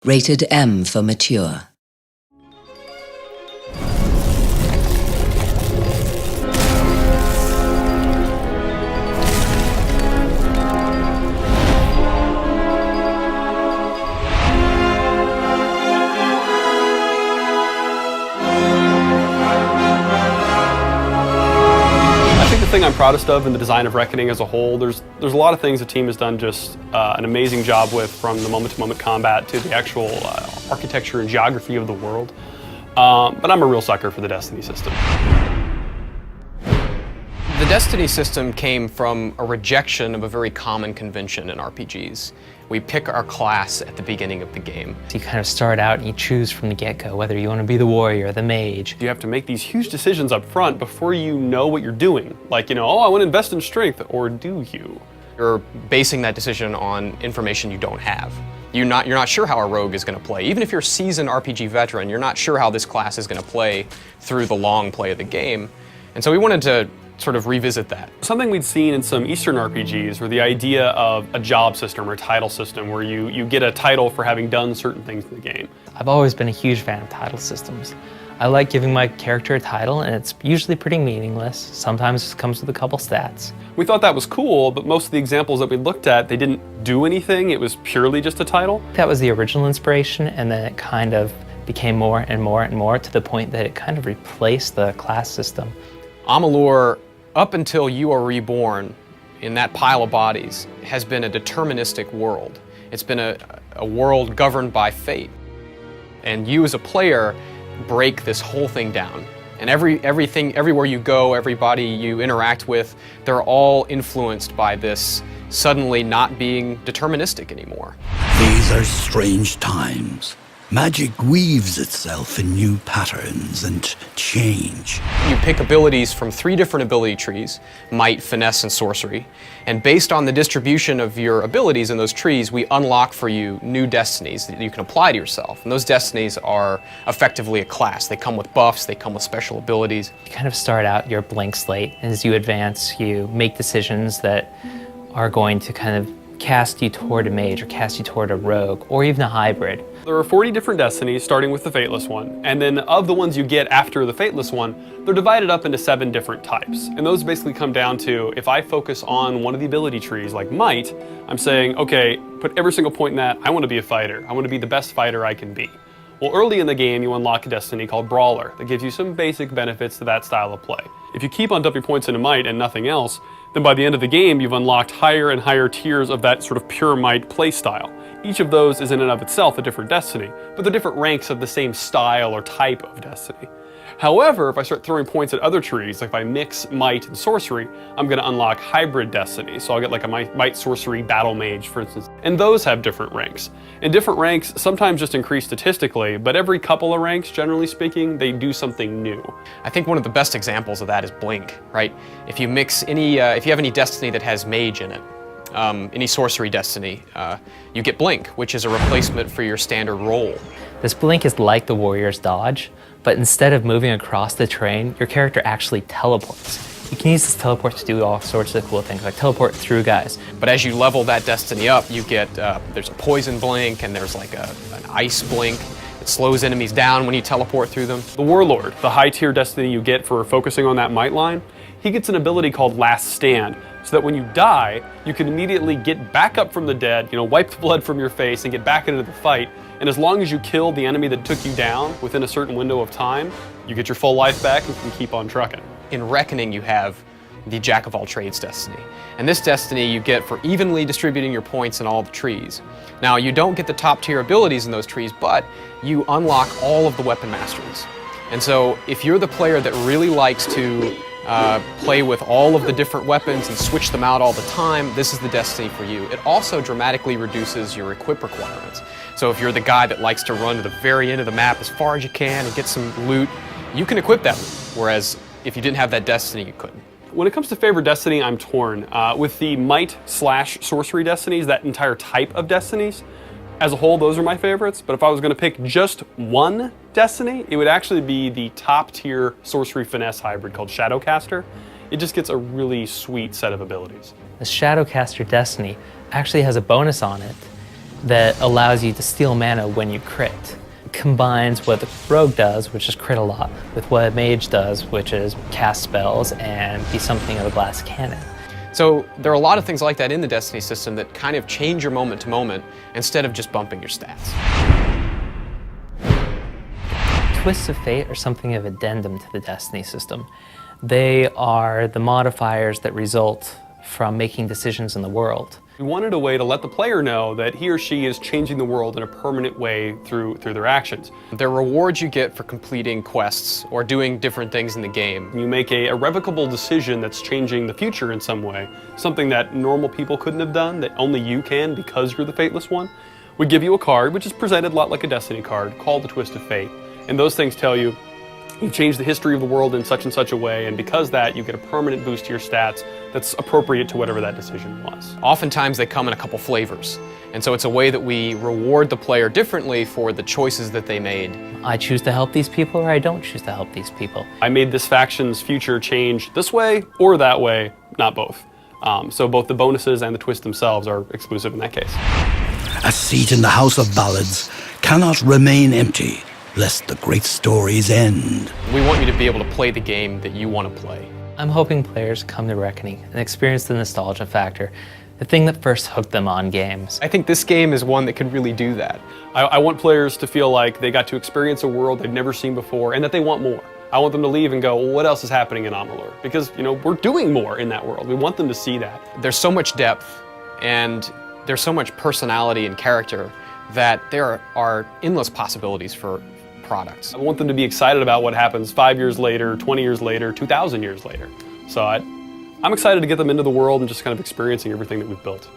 Rated M for mature. The thing I'm proudest of in the design of Reckoning as a whole, there's a lot of things the team has done just an amazing job with, from the moment-to-moment combat to the actual architecture and geography of the world. But I'm a real sucker for the Destiny system. The Destiny system came from a rejection of a very common convention in RPGs. We pick our class at the beginning of the game. You kind of start out and you choose from the get-go whether you want to be the warrior or the mage. You have to make these huge decisions up front before you know what you're doing. Like, oh, I want to invest in strength, or do you? You're basing that decision on information you don't have. You're not sure how a rogue is going to play. Even if you're a seasoned RPG veteran, you're not sure how this class is going to play through the long play of the game. And so we wanted to sort of revisit that. Something we'd seen in some Eastern RPGs were the idea of a job system or a title system where you get a title for having done certain things in the game. I've always been a huge fan of title systems. I like giving my character a title, and it's usually pretty meaningless. Sometimes it comes with a couple stats. We thought that was cool, but most of the examples that we looked at, they didn't do anything. It was purely just a title. That was the original inspiration, and then it kind of became more and more and more to the point that it kind of replaced the class system. Amalur, up until you are reborn in that pile of bodies, has been a deterministic world. It's been a world governed by fate. And you as a player break this whole thing down. And everywhere you go, everybody you interact with, they're all influenced by this suddenly not being deterministic anymore. These are strange times. Magic weaves itself in new patterns and change. You pick abilities from 3 different ability trees: might, finesse, and sorcery. And based on the distribution of your abilities in those trees, we unlock for you new destinies that you can apply to yourself. And those destinies are effectively a class. They come with buffs, they come with special abilities. You kind of start out your blank slate, and as you advance, you make decisions that are going to kind of cast you toward a mage, or cast you toward a rogue, or even a hybrid. There are 40 different destinies, starting with the Fateless one, and then of the ones you get after the Fateless one, they're divided up into 7 different types. And those basically come down to, if I focus on one of the ability trees, like Might, I'm saying, okay, put every single point in that, I want to be a fighter. I want to be the best fighter I can be. Well, early in the game, you unlock a destiny called Brawler that gives you some basic benefits to that style of play. If you keep on dumping points into Might and nothing else, then by the end of the game, you've unlocked higher and higher tiers of that sort of pure Might play style. Each of those is in and of itself a different destiny, but they're different ranks of the same style or type of destiny. However, if I start throwing points at other trees, like if I mix Might and Sorcery, I'm going to unlock hybrid destiny. So I'll get like a Might Sorcery Battle Mage, for instance. And those have different ranks. And different ranks sometimes just increase statistically, but every couple of ranks, generally speaking, they do something new. I think one of the best examples of that is Blink, right? If you mix any, if you have any destiny that has Mage in it, any sorcery destiny, you get Blink, which is a replacement for your standard roll. This blink is like the warrior's dodge, but instead of moving across the terrain, your character actually teleports. You can use this teleport to do all sorts of cool things, like teleport through guys. But as you level that destiny up, you get, there's a poison blink, and there's like an ice blink. It slows enemies down when you teleport through them. The Warlord, the high tier destiny you get for focusing on that Might line, he gets an ability called Last Stand, so that when you die, you can immediately get back up from the dead, wipe the blood from your face and get back into the fight. And as long as you kill the enemy that took you down within a certain window of time, you get your full life back and can keep on trucking. In Reckoning, you have the Jack of all trades destiny. And this destiny you get for evenly distributing your points in all the trees. Now, you don't get the top tier abilities in those trees, but you unlock all of the weapon masteries. And so if you're the player that really likes to play with all of the different weapons and switch them out all the time, this is the destiny for you. It also dramatically reduces your equip requirements. So if you're the guy that likes to run to the very end of the map as far as you can and get some loot, you can equip that, whereas if you didn't have that destiny, you couldn't. When it comes to favorite destiny, I'm torn. With the Might/Sorcery destinies, that entire type of destinies, as a whole, those are my favorites, but if I was going to pick just one destiny, it would actually be the top tier Sorcery Finesse hybrid called Shadowcaster. It just gets a really sweet set of abilities. The Shadowcaster destiny actually has a bonus on it, that allows you to steal mana when you crit. Combines what the rogue does, which is crit a lot, with what a mage does, which is cast spells and be something of a glass cannon. So there are a lot of things like that in the Destiny system that kind of change your moment to moment instead of just bumping your stats. Twists of Fate are something of addendum to the Destiny system. They are the modifiers that result from making decisions in the world. We wanted a way to let the player know that he or she is changing the world in a permanent way through their actions. There are rewards you get for completing quests or doing different things in the game. You make a irrevocable decision that's changing the future in some way, something that normal people couldn't have done, that only you can because you're the Fateless One. We give you a card, which is presented a lot like a Destiny card, called the Twist of Fate. And those things tell you, you've changed the history of the world in such and such a way, and because of that, you get a permanent boost to your stats that's appropriate to whatever that decision was. Oftentimes they come in a couple flavors, and so it's a way that we reward the player differently for the choices that they made. I choose to help these people or I don't choose to help these people. I made this faction's future change this way or that way, not both. So both the bonuses and the twists themselves are exclusive in that case. A seat in the House of Ballads cannot remain empty, lest the great stories end. We want you to be able to play the game that you want to play. I'm hoping players come to Reckoning and experience the nostalgia factor, the thing that first hooked them on games. I think this game is one that could really do that. I want players to feel like they got to experience a world they've never seen before and that they want more. I want them to leave and go, well, what else is happening in Amalur? Because, we're doing more in that world. We want them to see that. There's so much depth and there's so much personality and character that there are endless possibilities for products. I want them to be excited about what happens 5 years later, 20 years later, 2,000 years later. So I'm excited to get them into the world and just kind of experiencing everything that we've built.